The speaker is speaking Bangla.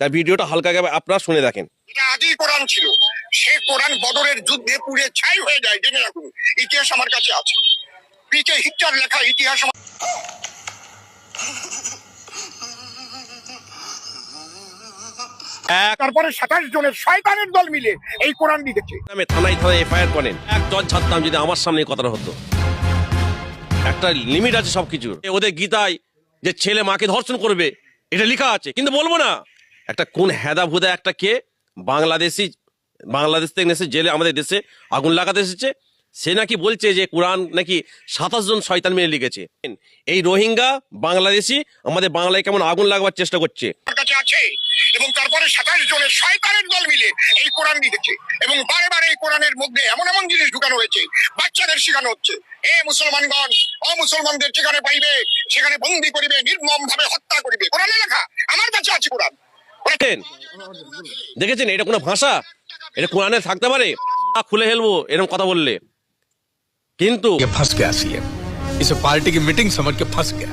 তার ভিডিওটা হালকা আপনারা শুনে দেখেন। এটা আদি কোরআন ছিল, সে কোরআন বদরের যুদ্ধে পুড়ে ছাই হয়ে যায়, জেনে রাখুন। ইতিহাস আমার কাছে আছে, পিঠে হিটলার লেখা ইতিহাস। তারপরে 27 জনের শয়তানের দল মিলে এই কোরআন লিখেছে। আমি থানায় এফআইআর করেন, একজন ছাড়তাম যদি আমার সামনে কথাটা হতো। একটা লিমিট আছে সবকিছুর। ওদের গীতায় যে ছেলে মাকে ধর্ষণ করবে এটা লেখা আছে, কিন্তু বলবো না। একটা কোন হেদা ভুদা একটা কে বাংলাদেশ থেকে এসে জেলে আমাদের দেশে আগুন লাগাতে এসেছে, সে নাকি বলছে যে কোরআন নাকি 27 জন শয়তান মিলে লিখেছে। এই রোহিঙ্গা বাংলাদেশি আমাদের বাংলায় কেমন আগুন লাগাবার চেষ্টা করছে। আছে এবং তারপরে 27 জনের শয়তানের দল মিলে এই কোরআন লিখেছে এবং বারে বারে এই কোরআনের মধ্যে এমন এমন জিনিস ঢুকানো হয়েছে, বাচ্চাদের শেখানো হচ্ছে, এ মুসলমানগণ অমুসলমানদের যেখানে পাইবে সেখানে বন্দি করিবে, নির্মম ভাবে হত্যা করিবে। কোরআনে লেখা, আমার কাছে আছে কোরআন। দেখেছেন এটা কোনো ভাষা? এটা কোরআনে থাকতে পারে? খুলে ফেলবো এরকম কথা বললে। কিন্তু फंस गया सीएम, इसे पार्टी की मीटिंग समझ के फंस गया।